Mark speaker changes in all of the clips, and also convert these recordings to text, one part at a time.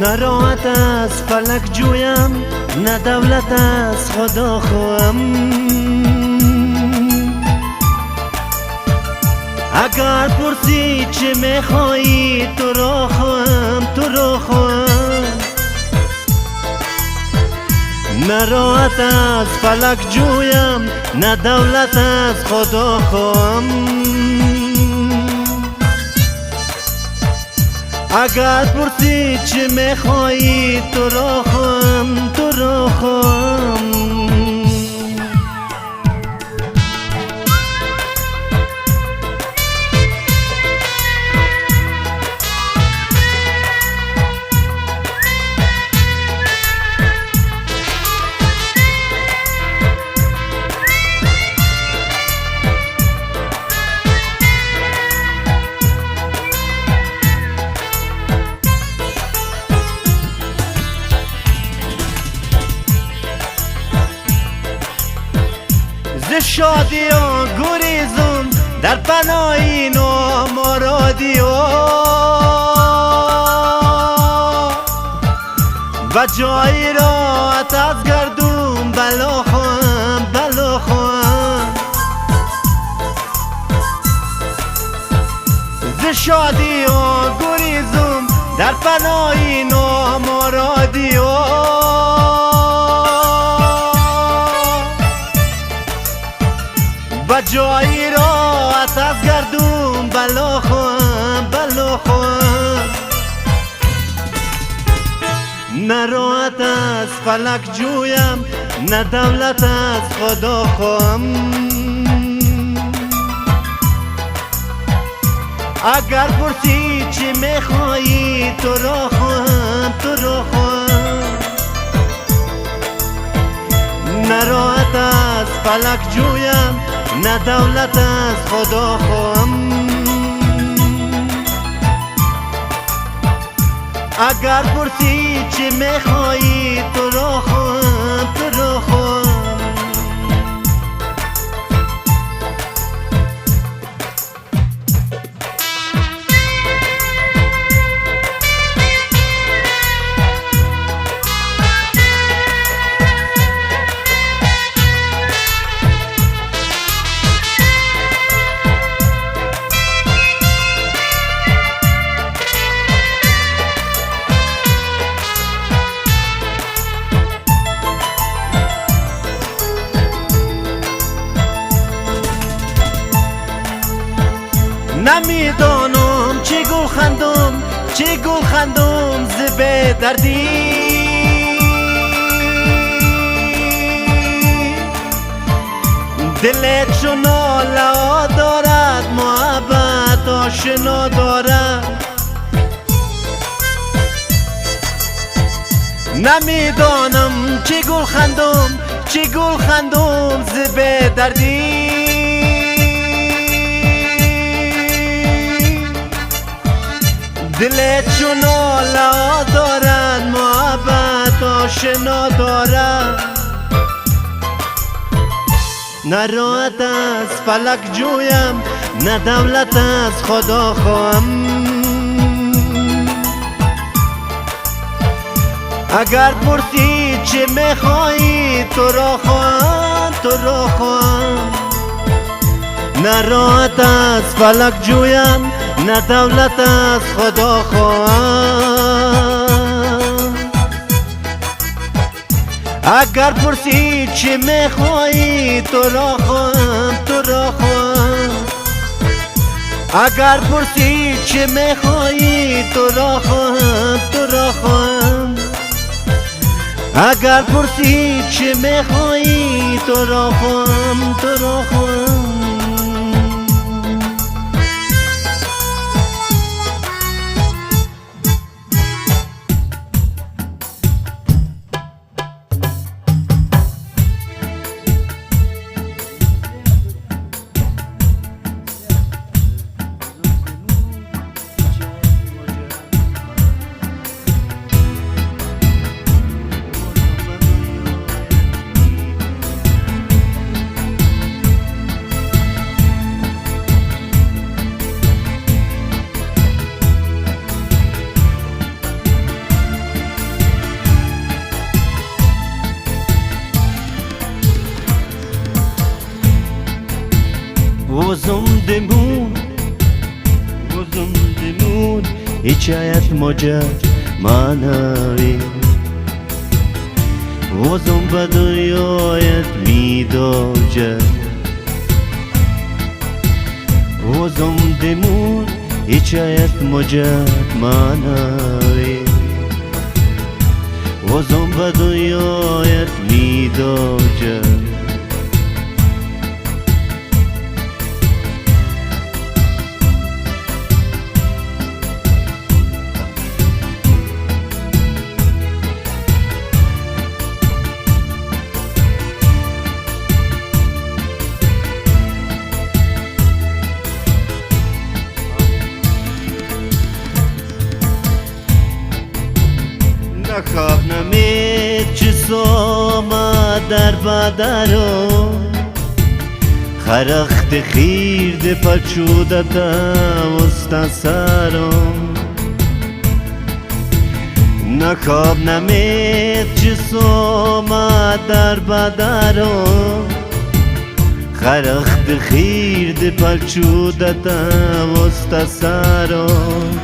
Speaker 1: نه راحت از فلک جویم، نه دولت از خدا خواهم. اگر پرسی چه میخوایی تو را خواهم، تو را خواهم. نه راحت از فلک جویم، نه دولت از خدا خواهم. اگر پرسی چه میخوایی تو را خواهم، تو را خواهم. ز شادی و گریزم در پناه نامرادی و جایی راحت از گردون بلا خواهم، بلا خواهم. ز شادی و گریزم در پناه نامرادی و جایی راحت از گردون بلا خواهم، بلا خواهم. نه راحت از فلک جویم، نه دولت از خدا خواهم. اگر پرسی چه میخوایی تو را خواهم، تو را خواهم. نه راحت از فلک جویم، نه دولت از خدا خواهم. اگر پرسی چه میخوایی تو را خواهم، تو را خواهم. نمیدانم چه گل خندم، چه گل خندم ز بی دردی. دلت چون ناله دارد، محبت آشنا دارد. نمیدانم چه گل خندم، چه گل خندم ز بی دردی. دلت چون ناله دارد، محبت آشنا دارد. نه راحت از فلک جویم، نه دولت از خدا خواهم. اگر پرسی چه میخوایی تو را خواهم، تو را خواهم. نه راحت از فلک جویم، نه دولت از خدا خواهم. اگر پرسی چه میخوایی تو را خواهم، تو را خواهم. اگر پرسی چه میخوایی تو را خواهم، تو را خواهم. اگر پرسی چه میخوایی تو را خواهم، تو را خواهم. وزم دمون حکایت مجد معنوی وزم به دنیایت میداجد وزم دمون حکایت مجد معنوی وزم به دنیایت میداجد خواب نمید چه سوما در بدرو خرخت خیرد پچودت وسط سرم نخواب نمید چه سوما در بدرو خرخت خیرد پچودت وسط سرم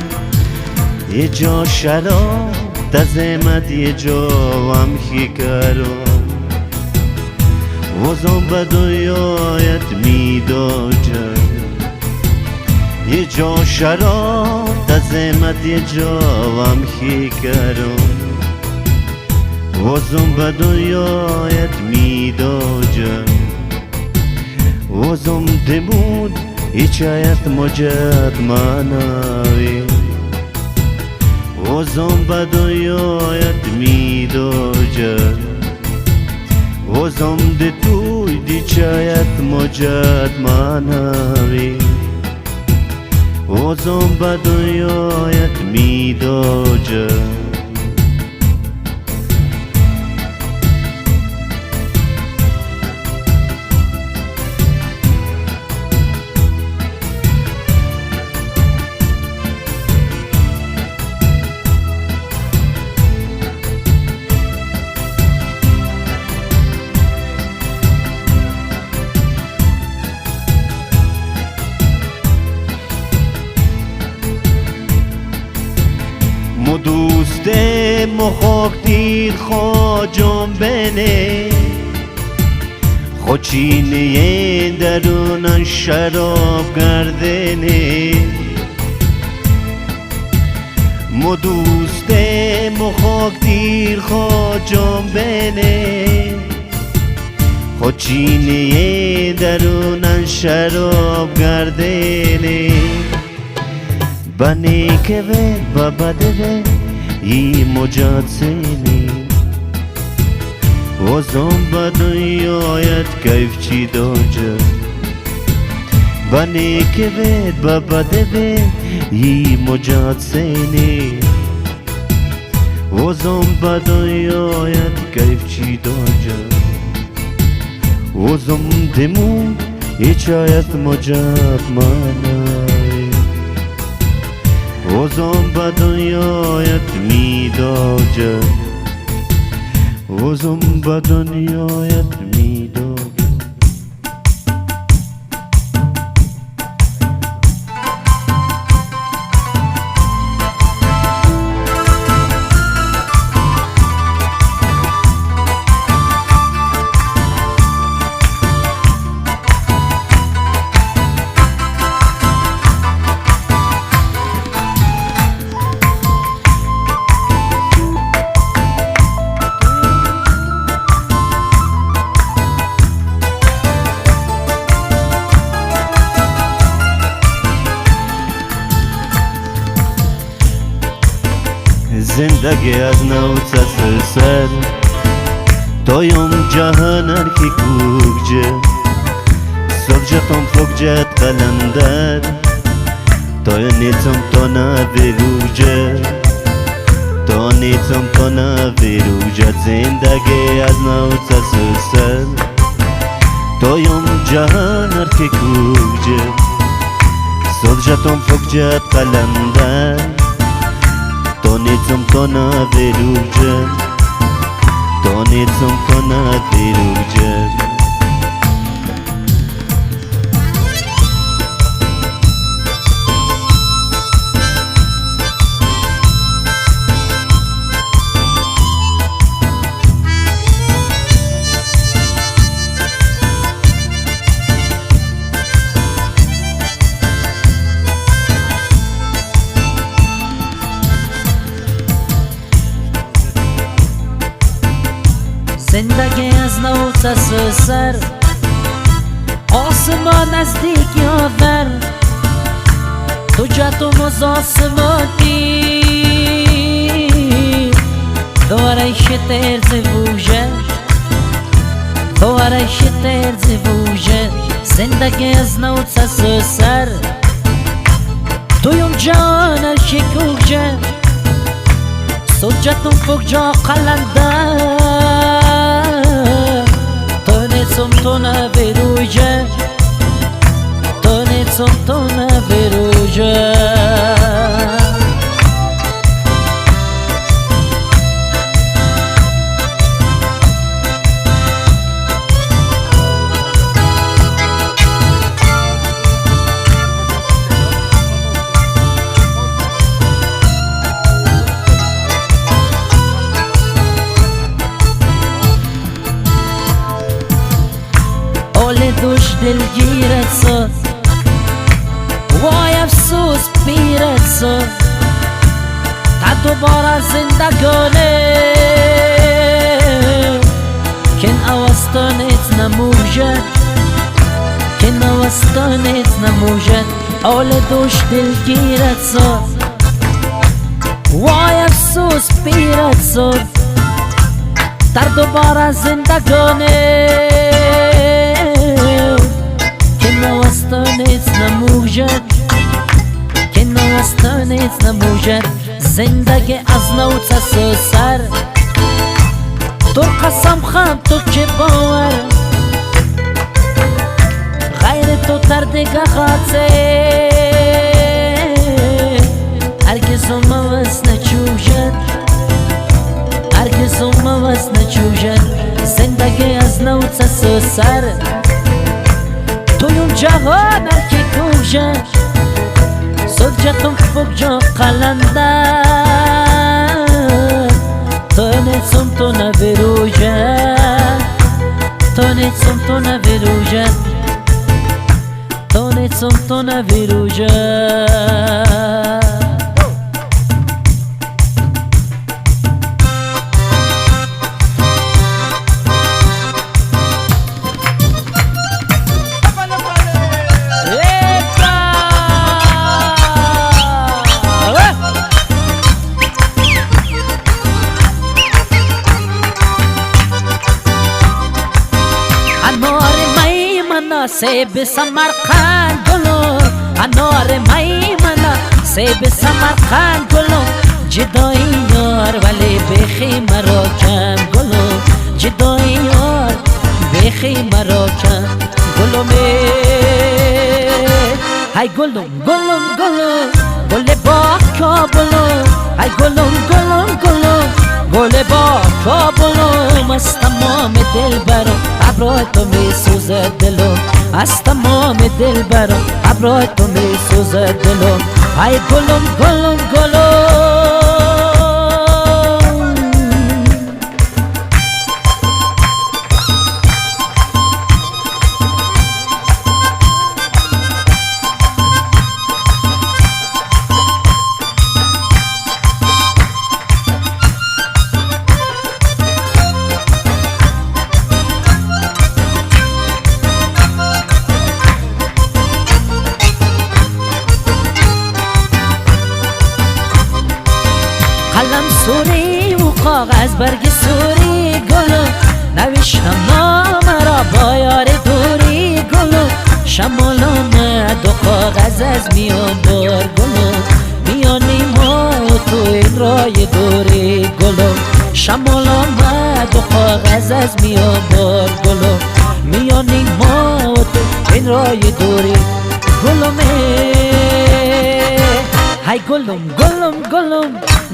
Speaker 1: یه جا شراب تزمت یه جا هم خیکرم وزم به دنیایت میداجد یه جا شراب تزمت یه جا هم خیکرم وزم به دنیایت میداجد وزم دمود حکایت مجد معنوی وزم به دنیایت میداجد وزم ده توی دیچایت مجد معنوی وزم به دنیایت میداجد مو دوست مخاک دیر خواجم بنه خوچینه درون شراب گردنه مو دوست مخاک دیر خواجم بنه خوچینه درون شراب گردنه بنی که و بده ای مجاد سینی وزم به دنیایت کیف چی داجد بنی که و بده ای مجاد سینی وزم به دنیایت کیف چی داجد وزم دمون حکایت مجد معنوی وزم به دنیایت میداجد وزم به دنیایت میداجد زندگی از نو سر تویم جهان ارکی کوکجه سوکجتم فوکجت قلندر توی نیتم تو نویروجه تو نیتم تو نویروجه زندگی از نو سر تویم جهان ارکی کوکجه سوکجتم فوکجت قلندر Donitsam tona verujem Donitsam tona verujem
Speaker 2: زندگی از نو سر آسمان نزدیک یاور تو جاتو از آسمانی دوارای شتر زوجه دوارای شتر زوجه زندگی از نو سر تویم جان الشکوجه سجتم فوق جا قلنده تونیتم تو نبروجه تونیتم تو نبروجه دوش دلگیرت ساز وای افسوس پیرت ساز تا دوباره زندگانه کن اوستانت نموجد کن اوستانت نموجد اول دوش دلگیرت ساز وای افسوس پیرت ساز تا دوباره زندگانه نوستانت نموجد که نوستانت نموجد زندگی از نو سر تو قسم خم تو چه باور غیر تو تردگه خاطه هرگز موز نچوجد هرگز موز نچوجد زندگی از نو سر تویم جهان که کوجه سجتم فوق جا قلنده تونیتم تو نبروجه تونیتم تو نبروجه تونیتم تو نبروجه سیب سمرقند گلو انار میمنه سیب سمرقند گلو جدایی یار ولی بخی مرا کم گلو جدایی یار بخی مرا کم گلو می های گلوم گلوم گلوم گل با کابلو های گلوم گلوم گلوم گل با کابلو از تمام دل برو ابروی تو می سوزد دلو از تمام دل برو ابروی تو می سوزد دلو ای گلوم گلوم گلوم قلم سوری و کاغذ برگ سوری گلو نوشتم نام را با یار دوری گلو شمال آمد و کاغذ از میان بار گلو میانی ما تو این رای دوری گلو شمال آمد و کاغذ از میان بار گلو میانی ما تو این رای دوری گلو های گلوم گلوم گلوم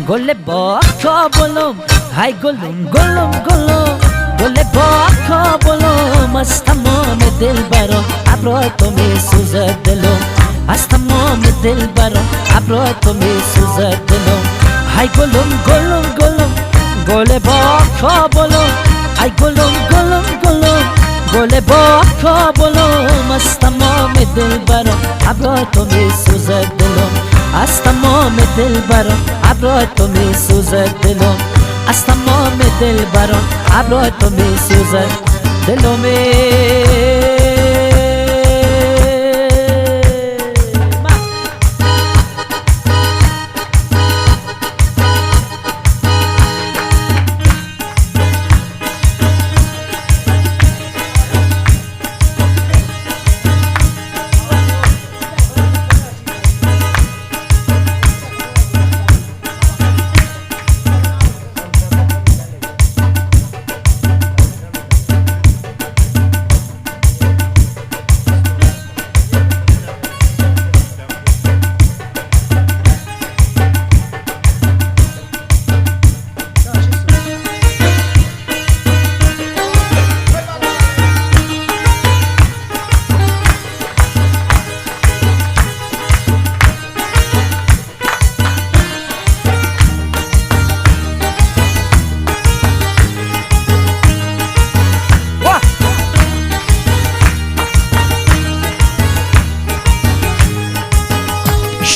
Speaker 2: گل با کابلوم های گلوم گلوم گلوم گل با کابلوم از تمام دل برام ابروی تو می سوزد دلم از تمام دل برام ابروی تو می سوزد دلم های گلوم گلوم گلوم گل با کابلوم های گلوم گلوم گلوم گل با کابلوم از تمام دل برام ابروی تو می سوزد دلم از تمام دل برام ابروی تو می سوزد دلم از تمام دلبران ابرو تو می سوزد دلومه.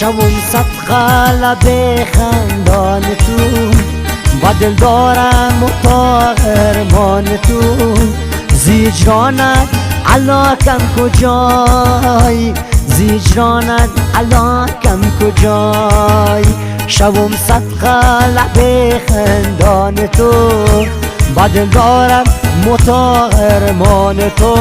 Speaker 2: شبون صد غلبه خندان تو با دل دارم و تا ارمان تو زیجرانت علاکم کجای زیجرانت علاکم کجای شبون صد غلبه خندان تو با دل دارم و تا ارمان تو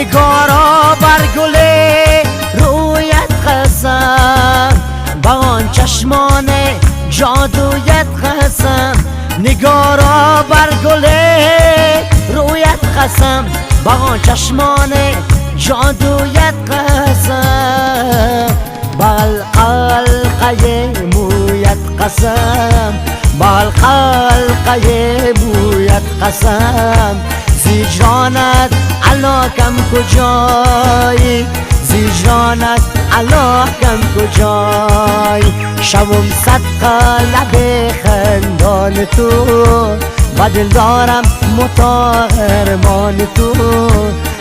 Speaker 2: نگارا بر گل رویت قسم با آن چشمان جادویت قسم نگارا بر گل رویت قسم با آن چشمان جادویت قسم با القلقه مویت قسم با القلقه مویت قسم زیجرانت علاکم کجای زیجرانت علاکم کجای شبم صد قلب خندان تو و دل دارم مطهرمان تو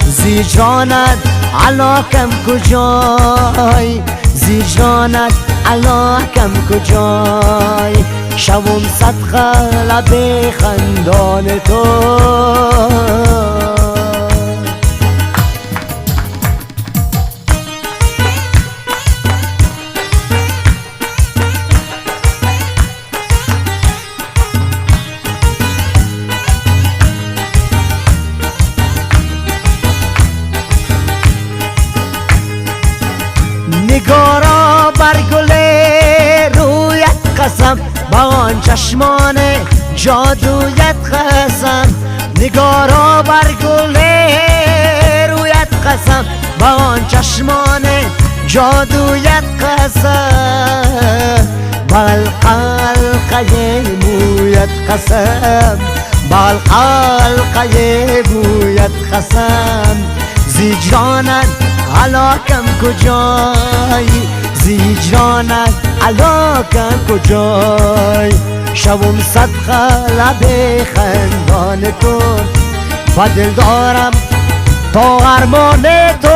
Speaker 2: زیجرانت علاکم کجای زیجرانت علاکم کجای شبم صد قلب خندان تو نگارا بر گل رویت قسم با آن چشمان جادویت قسم نگارا بر گل رویت قسم با آن چشمان جادویت قسم با القلقه مویت قسم با القلقه مویت قسم زیجرانت علاکم کجای زیجرانت علاکم کجای شبم صد قلب خندان تو و دل دارم تا ارمان تو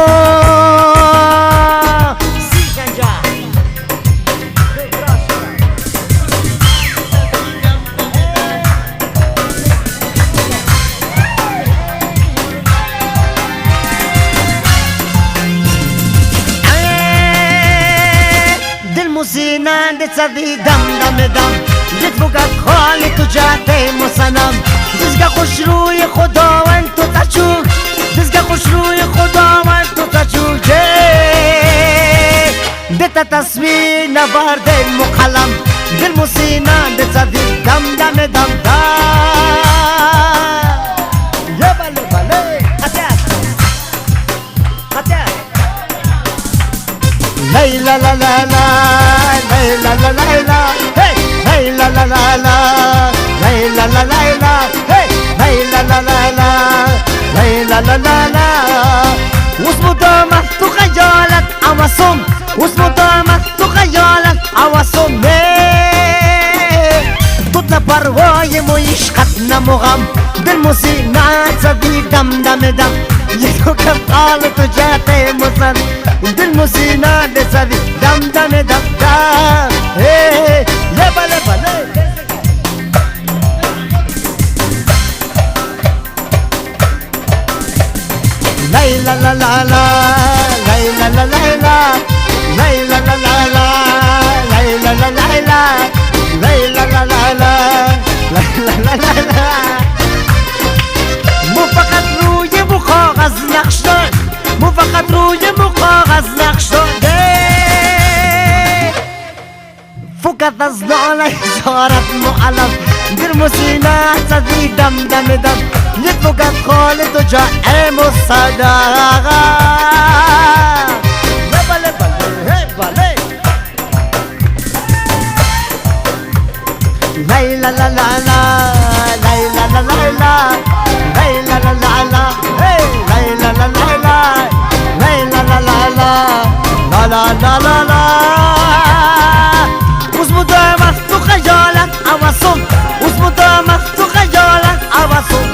Speaker 2: سینان دستی دم دم دم جت فوقت خالی تو جاته مسنم دزگاه خوش روی خداوند تو تچوک دزگاه خوش روی خداوند تو تچوک دتا تصویر نوارده مقلم دل مسینان دستی دم دم دم دم یه بله بله خطر خطر لیلا لا لا لا لیلا لا لا لا hey لیلا لا لا لا لیلا لا لا لا hey لیلا لا لا لا لیلا لا لا لا واسمه دامك تو خجالت عمصم واسمه دامك
Speaker 3: موسینات زدی دم دم دم یکو کم قال تو جاته مسن دل موسینات زدی دم دم دم دم هی یه بله بله لیلا لا لا لا لیلا لا لیلا لیلا لا لا لا لیلا لا لیلا لیلا لا لا لا لیلا لا لا مو فقط روی مو کاغذ نقش دار مو فقط روی مو کاغذ نقش داره فقط از ناله زارت معلم در موسینات زدی دم دم دم یک فقط خالد و جائم و صداقه بله بله بله لیلا لا لا لا لیلا لا لیلا لیلا لا لا لا لیلا لا لیلا لیلا لا لا لا لا لا لا لا اسمو دامت تو خجالت عوضم اسمو دامت تو خجالت عوضم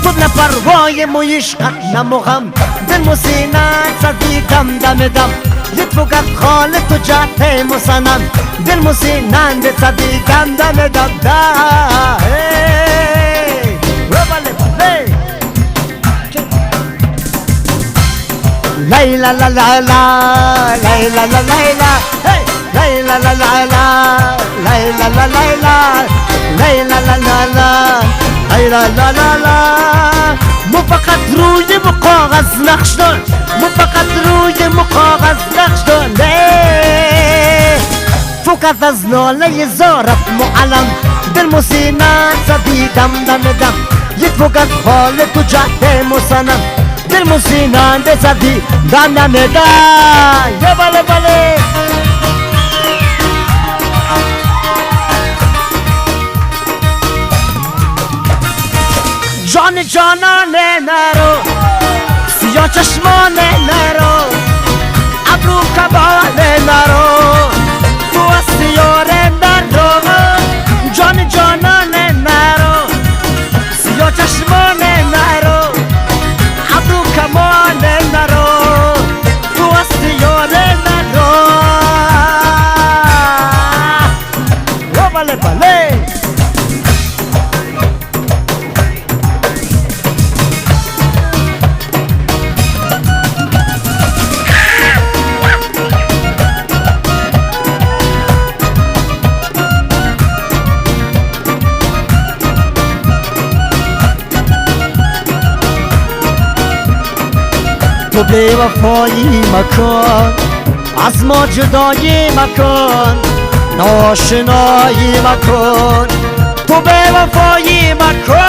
Speaker 3: خود نپروای مویشقت نموغم دل موسینات زدی دم دم دم یک فقط خال تو جاته مسنم دل موسینات زدی دم دم دم دم لیلا لا لا لا لیلا لا لیلا لیلا لا لا لا لیلا لا لیلا لیلا لا لا لا لیلا لا لا لا مو فقط روی مو کاغذ نقش دار مو فقط روی مو کاغذ نقش دار فقط از ناله زارت معلم دل موسینات زدی دم دم دم یک فقط حال تو جاته مسنم دل موسینات زدی دم دم دم یه بله بله جان جانانه نرو سیاه چشمانه نرو ابرو کبانه نرو تو از سیاره نرو جان جانانه نرو سیاه چشمانه نرو ابرو کبانه نرو تو از سیاره نرو بله بله تو بی‌وفایی مکن از ما جدایی مکن ناشنایی مکن تو بی‌وفایی مکن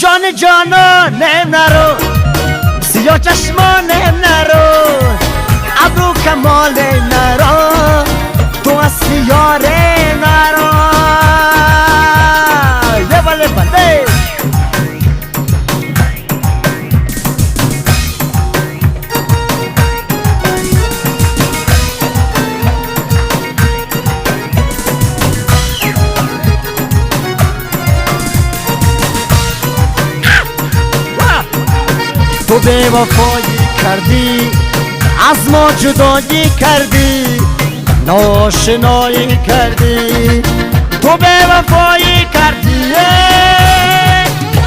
Speaker 3: جان جانانم نرو سیاه چشمانم نرو ابرو کمالم نرو تو از سیاره نرو یه بله بله تو بی‌وفایی کردی از ما جدایی کردی ناشنایی کردی تو بی‌وفایی کردی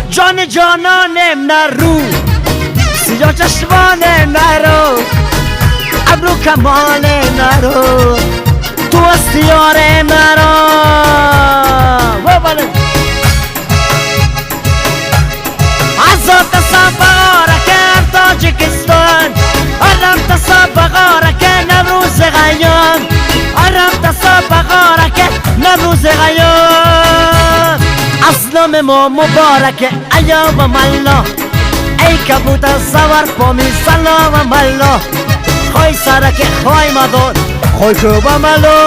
Speaker 3: جان جانانم نرو سیاه چشمانم نرو ابرو کمالم نرو تو از دیارم نرو عزت سفارکم تاجیکستان ارم تسابقارکه نوروز غیان ارم تسابقارکه نوروز غیان اسلام ما مبارکه ایام الله ای کبوتر سوار پامی سلام الله خوی سرکه خوی مدار خوی کوبا ملو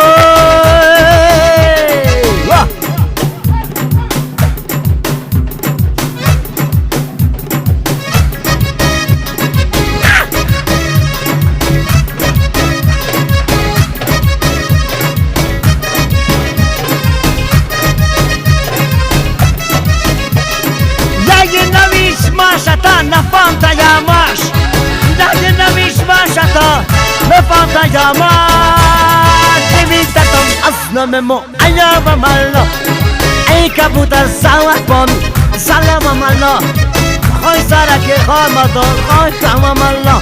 Speaker 3: llaman Divitatum asnamemo ayaba malo Ey kabutar sawapon salama malo Khoy sara ke khamador khoy kama malo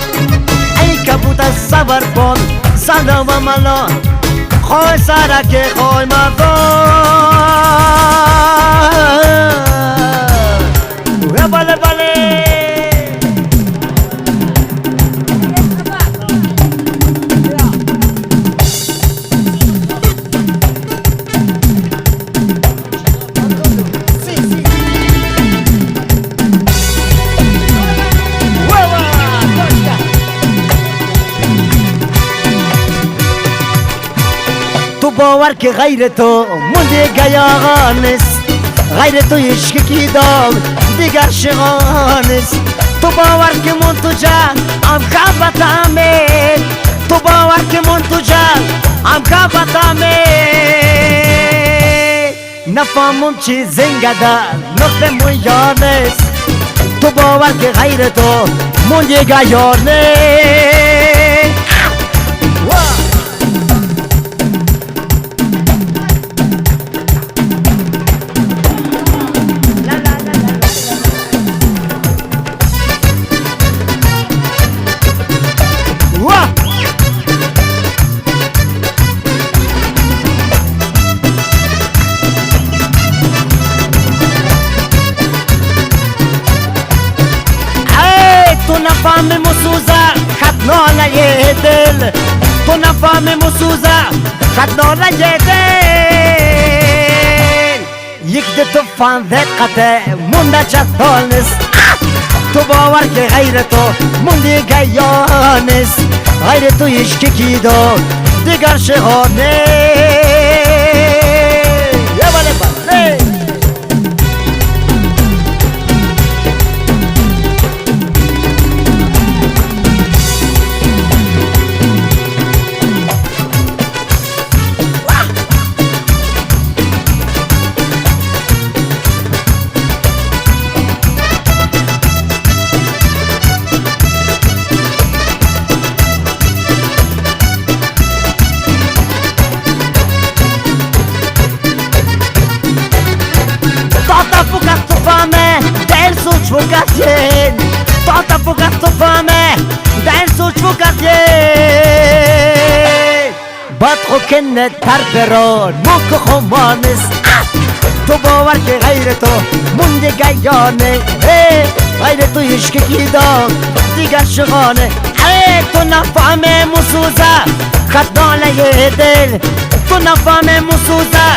Speaker 3: Ey kabutar sabarpon salama malo Khoy sara ke khoy mador Vale vale باور که غیر تو مونده گیاغانست غیر تو عشق کی دام دیگر شغانست تو باور که من تو جا ام کبتامه تو باور که من تو جا ام کبتامه نفهمم چی زنگده نقطه مویانست تو باور که غیر تو مونده گیاغانست تو نفهمم و سوزه خط ناله دل تو نفهمم و سوزه خط ناله دل یک ده تو فان دقته مونده چطانست تو باور که غیر تو مونده گیانست غیر تو عشق کی داد دیگر شهانه یه بله بله Fugatien, tanta fugat to fame, dan such fugatien. Bat rokenet tarperon, moko khomanes. To bavar ke غیر تو مونده گیانه غیر تو عشق کی داد دیگر شغانه تو نفهمه مسوزه خط ناله دل تو نفهمه مسوزه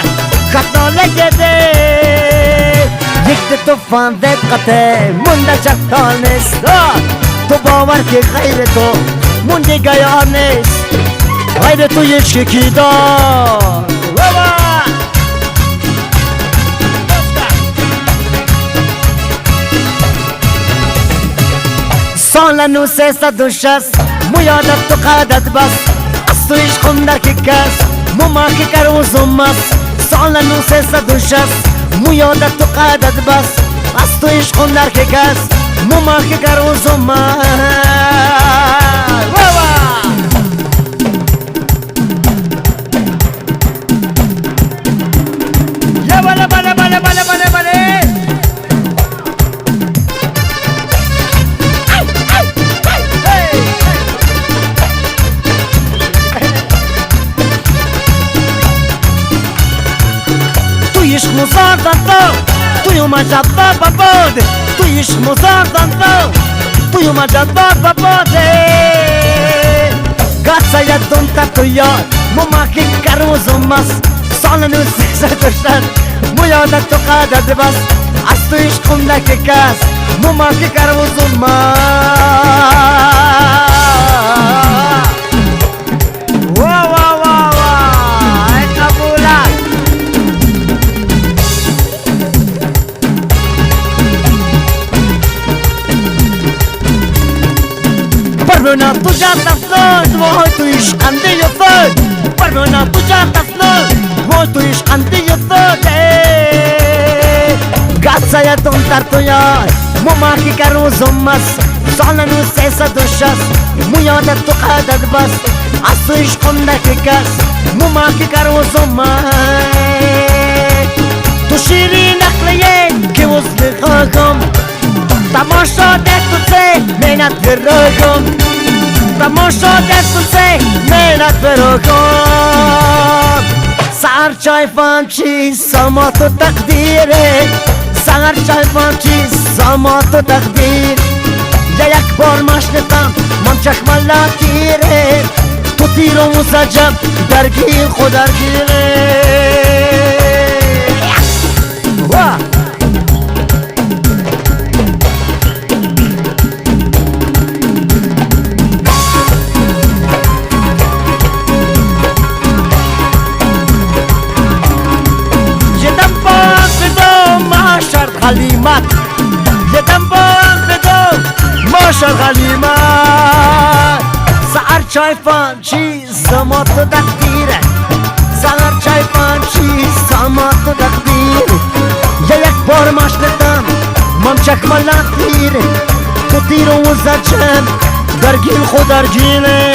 Speaker 3: خط ناله دل یک تو فان دقته مونده چطانست تو باور که غیر تو مونده گیانست غیر تو عشق کی داد سال 960 مو یادت تو قدت بس از تو عشقم در که کس مو ما که کروزم است سال 960 مو یادت تو قدت بس از تو عشقم در که کس مو ما که کروزم یا بله بله بله بله بله بله عشق مزاردن توی اومد باباد توی عشق مزاردن توی اومد باباد گاتا یادون تا تو یاد ماما که کروزم است سال 960 مو یادت تو قدت بس از تو عشقم نکه کس ماما که کروزم Perdona tu já tá flor, vou tu escandeio flor. Perdona tu já tá flor, vou tu escandeio flor. Gata ya tontar tu ya, mama que caruso mas, سالن و 360 مو یادت تو قدر بس از تو عشقم که کس مو ما که کروز تو شیری نقلیه که وصل خاکم تماشا دست تو سه مینت براکم تماشا دست تو سه مینت براکم سهر چای فهم چی سامات و تقدیره سهر چای فهم چی سامات و تقدیر یا یک بار مشنتم من چشمالا تیره تو تیر و مسجم درگیر خود درگیره غلیمت یدم با هم بدو ماشر غلیمت سهر چای فان چی سامات و تقدیره سهر چای فان چی سامات و تقدیر یا یک بار مشنتم من چکمالا تیره تو تیر و زجم درگیر خود درگیره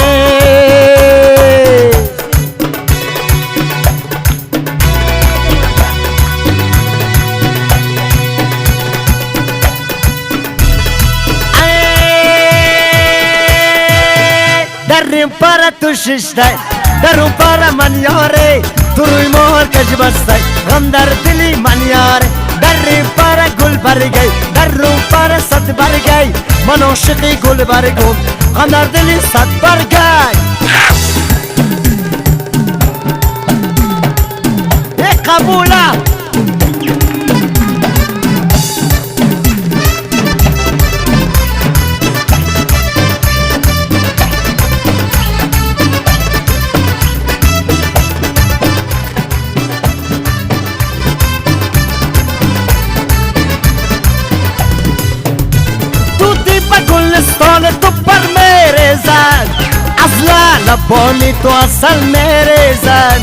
Speaker 3: دریم پارا تو ششتای درون پارا من یاره تو روی مهر کج بستای غم در دلی من یاره دریم پارا گل برگی درون پارا صد برگی من عاشقی گل برگم غم در دلی صد برگی قبوله گلستان تو پر میره زن از لبانی تو اصل میره زن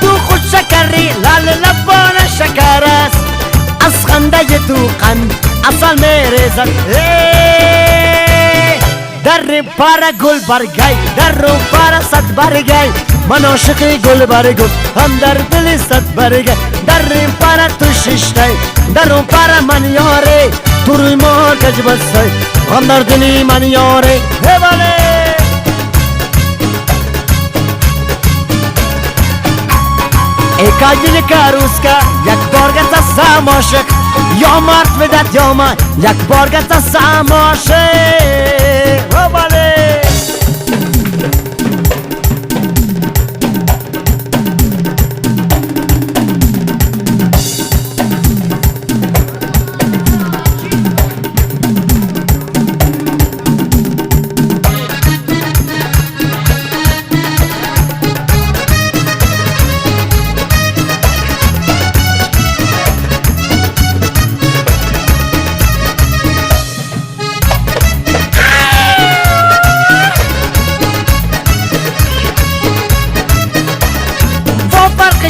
Speaker 3: تو خود شکری لال لبان شکر است از خنده تو قند اصل میره زن در پارا گل برگی در رو پارا صد برگی من عاشقی گل برگم هم در دل صد برگی در پارا تو ششتای در اون پارا من یاره تو روی مهر کج بستای غم در دلی من یاره بله ای کاجل کاروسکا یک بار گتا سام عاشق یا مرد بدت یا من یک بار گتا سام عاشق بله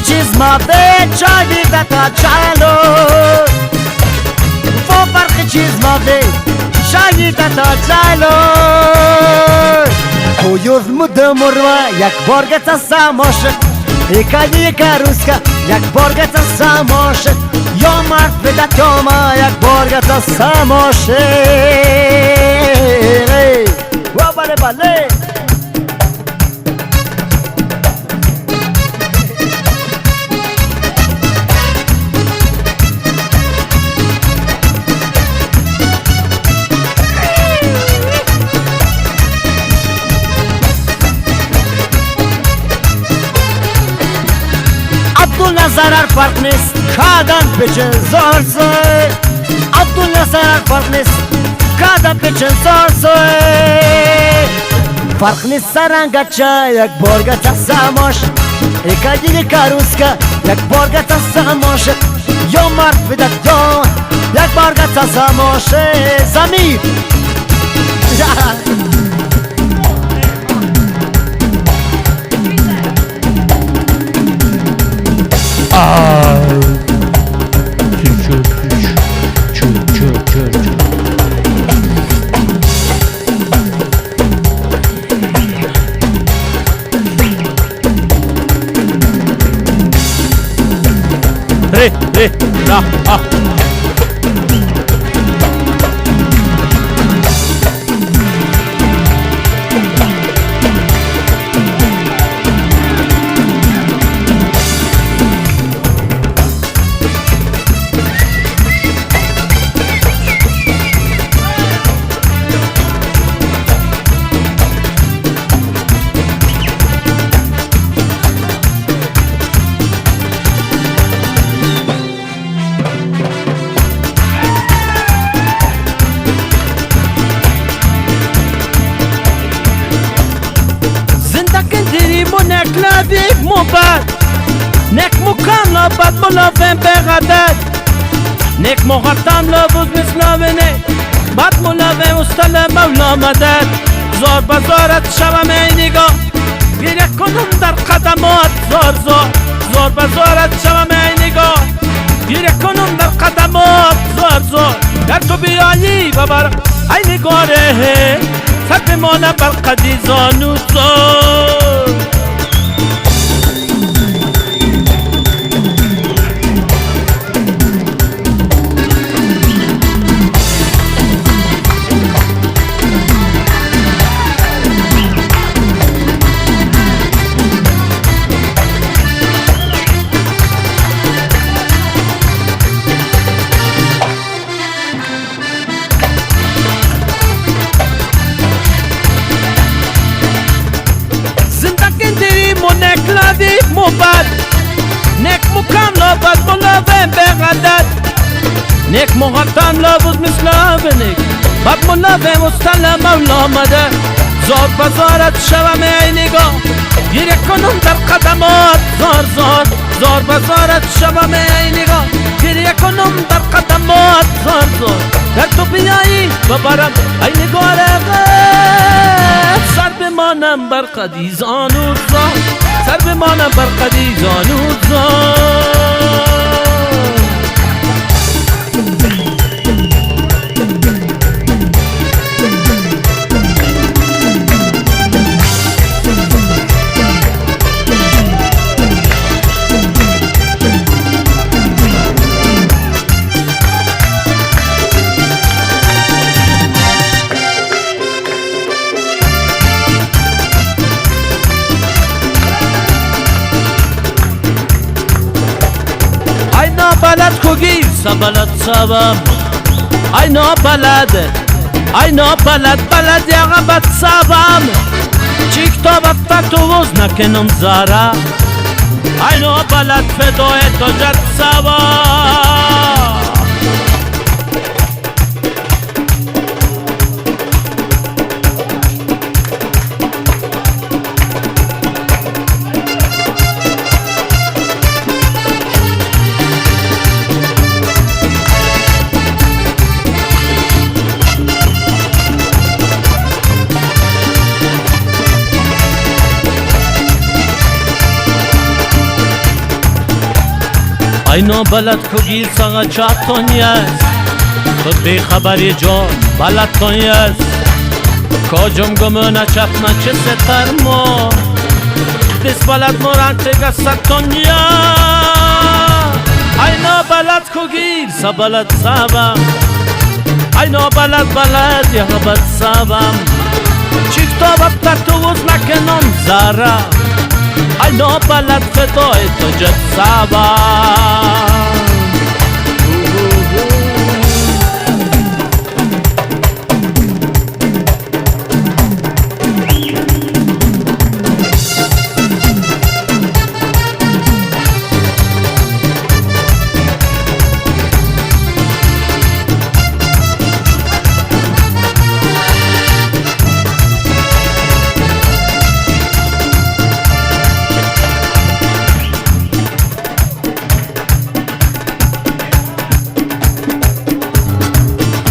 Speaker 3: چیز ما به چای بتا چالو و فرق چیز ما به چای بتا چالو کویوز مدمر و یک بار گتا ساماشه یکایی کاروسکا یک بار گتا ساماشه یا مرد بدت یا ما یک بار گتا ساماشه و بله بله zarar fark نیست کادن پیچه زار سوی عبدالله zarar fark نیست کادن پیچه زار سوی فرق نیست سرنگا چا یک بار گتا ساماش ایکا دیگه کاروسکا یک بار گتا ساماش یا مرد بدت یا یک بار گتا ساماش زمین
Speaker 4: را
Speaker 5: نک موبت نک مکان لابد ملافم بغدد نک مغتم لابد مثلاونه بد ملافم استل مولا مدد زار بزارت شوم ای نگاه گیره کنم در قدمات زار زار زار بزارت شوم ای نگاه گیره کنم در قدمات زار زار در تو بیایی و بر ای نگاره سر بمانم بر قدی زانو زار موبت نک مکان لابد ملاوم بغدد نک مغتم لابد مثلاونک بد ملاوم استل مولا مدد زار بزارت شوم ای نگاه گیره کنم در قدمات زار زار زار بزارت شوم ای نگاه گیره کنم در قدمات زار زار در تو بیایی ببرم ای نگاره سر بمانم بر قدی زانو زار سر بمانم بر قدی زانو زار بلد کوگیر سبلد سبم ای نا بلد ای نا بلد بلد یاغا بد سبم چیک تا بفت تو وز نکنم زارا ای نا بلد فدای تو جد سبم ای نا بلد کوگیر ساغا چاپتونیست تو بی خبری جان بلد تونیست کجم گمونه چپنا چه ستر ما دست بلد موران تگا ستونیست ای نا بلد کوگیر سبلد سبم ای نا بلد بلد یا بد سبم چیک تا بفتر تو وز نکنم زارا ای نا بلد فدای تو جد سبم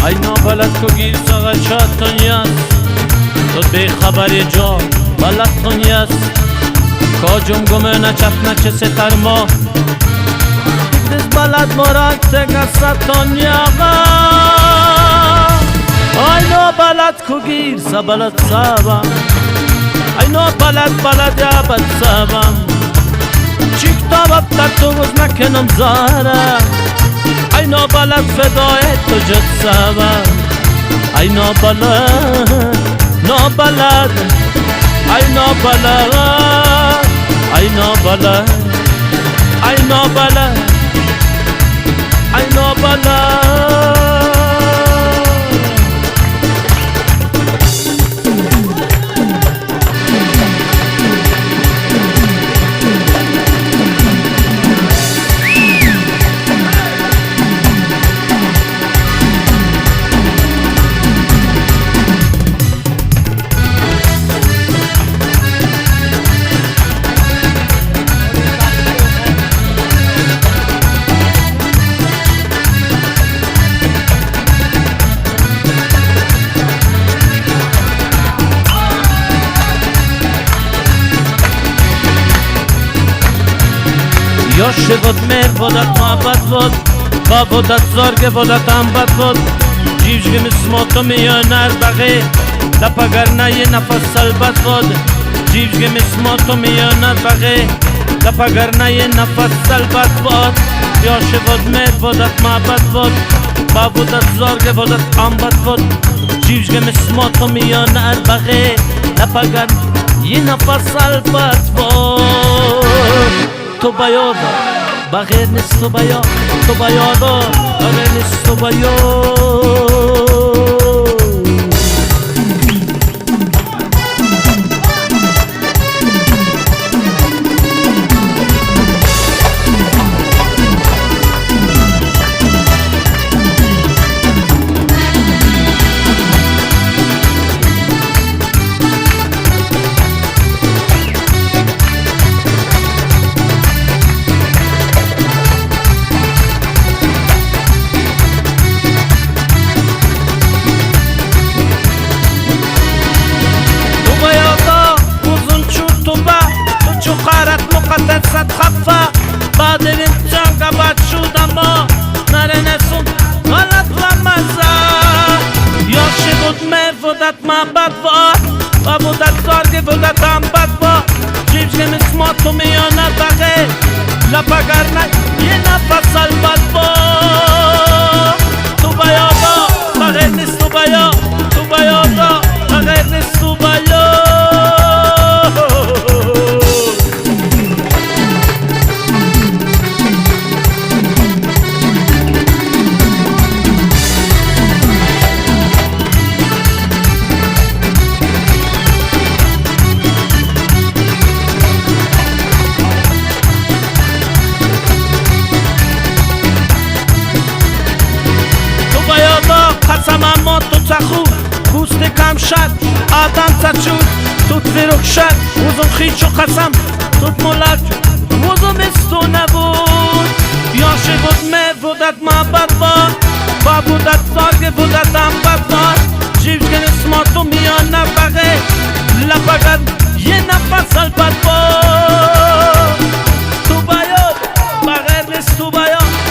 Speaker 5: ای نا بلد کوگیر ساغا چاتونیست تو بی خبری جان بلد تونیست کجم گمونه چپنا چه ستر ما دست بلد مراد تگا ستونیست ای نا بلد کوگیر سبلد سبم ای نا بلد یا بد سبم چیک تا بفتر تو وز نکنم زاره ای نابلد فدای تو جد سبب ای نابلد نابلد ای نابلد ای نابلد ای نابلد ای نابلد Još vod mer vodat mohabbat vod Va vodat zorge vodat ambat vod Živžge mi smoto mi jöner bagi Da pagarna je nafas salbat vod Živžge mi smoto mi jöner bagi Da pagarna je nafas salbat vod Još vod mer vodat mohabbat vod Va vodat zorge vodat ambat vod Živžge mi smoto mi jöner bagi Da pagarna je nafas salbat vod تو بیادا بغیر نیست تو بیادا بغیر نیست تو بیادا صد خفه بعد این جنگ بد شد اما نره نسون غلط و مزه یا شد مفودت محبت و بودت زارگی بودت هم بد با جیبش که مسما تو میانه بغه لپگر نه یه نفس البت با تو بیا با بغیر نیست تو بیا با بغیر نیست تو بیا قسم اما تو تخو پوست کم شد آدم تچود توت فروخ شد وزم خیچ و قسم توت ملک وزم استو نبود یاشه بود مه بودت محبت با بودت زارگه بودت هم بد با جیبش که نسما تو میان نفقه لپگر یه نفس البت با تو باید بغیر نیست تو باید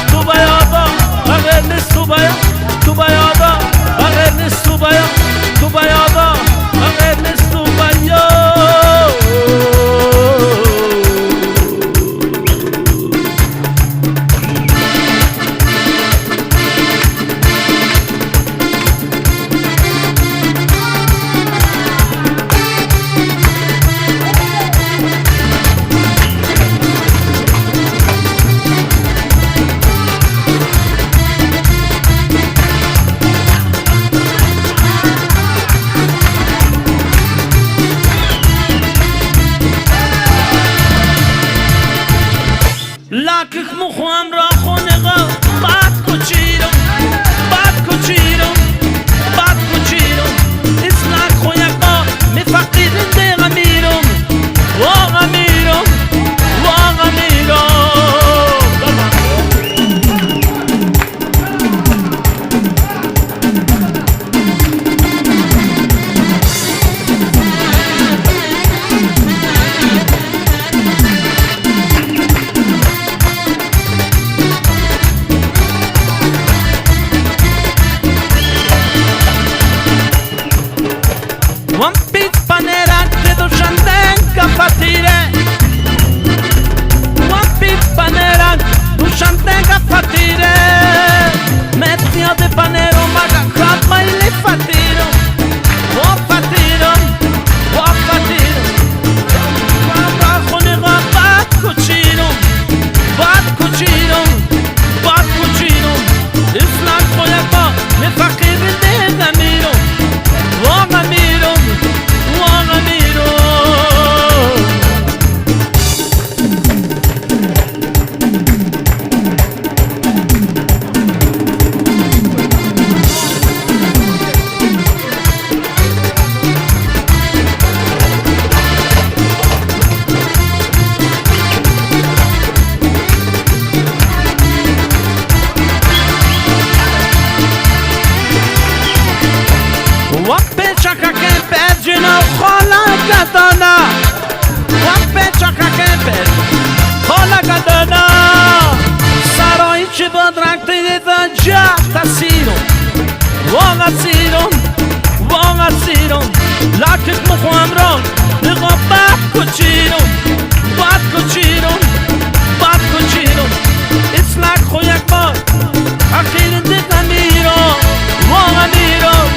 Speaker 5: بغیر نیست تو باید بغیر نیست تو باید بغیر نیست تو باید عصیرم لکت مخوام را نقاب بد کچیرم It's like خویک بار اخیر دیگه میرم واقع میرم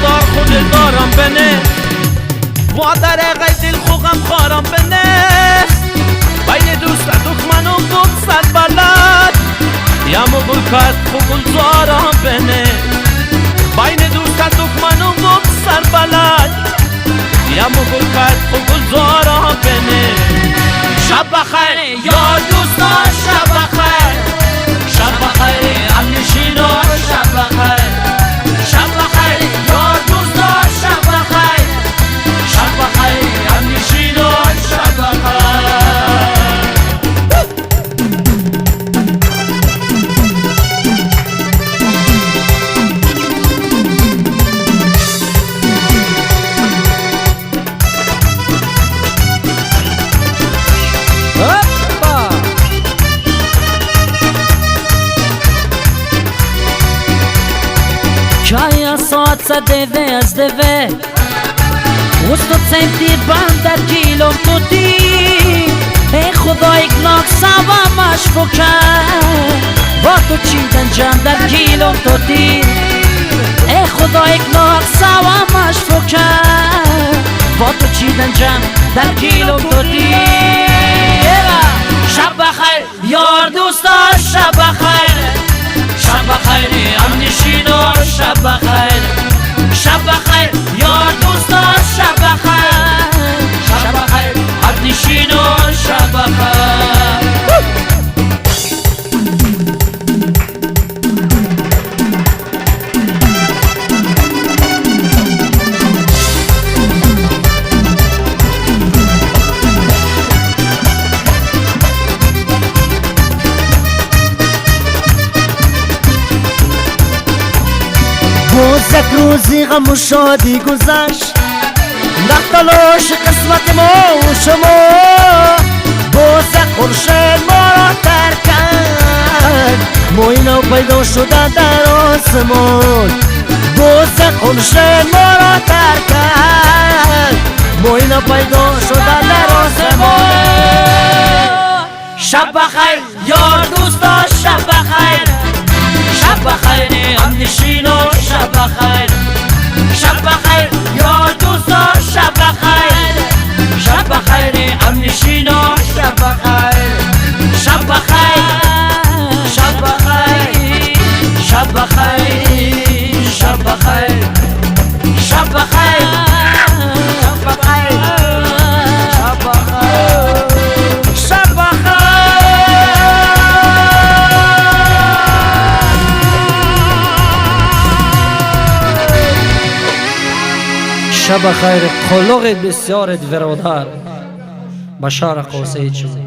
Speaker 5: دار خود دارم بنه مادر غیدل خوغم خارم بنه بین دوست دخمن و گل سر بلد یمو گل کرد خوگل زارم بنه بین دوست دخمن و گل سر بلد یمو گل کرد خوگل زارم بنه شب بخیر یا دوستا شب بخیر شب بخیر امنشینا شب بخیر شب بخیر یا دوستا شب بخیر شب بخیر امنشینا شب بخیر
Speaker 2: چای ساعت زده از دوه وستو سیم تیر بند در گیلم تو دی ای خدای گناک سوامش فکر با تو چیدن جم در گیلم تو دی ای خدای گناک سوامش فکر با تو چیدن جم در گیلم تو دی شب بخیر یار دوستا شب بخیر شب بخیر امنشینا شب بخیر شب بخیر یار دوستا شب بخیر شب بخیر امنشینا شب بخیر
Speaker 3: یک روزی غم و شادی گذشت نختلاش قسمت ما و شما بازک خورشید ما را ترک کرد ما اینا پیدا شدن در آسمان بازک خورشید ما را ترک کرد ما اینا پیدا شدن در آسمان
Speaker 2: شب بخیر یار دوستا شب بخیر شب بخیر امنشینا شب بخیر شب بخیر یار دوستا شب بخیر شب بخیر امنشینا شب بخیر شب بخیر شب بخیر شب بخیر شب بخیر شب بخیر شب بخیر شب بخیر
Speaker 4: شب خیر خلق بسیار برادر بشار قوسی چون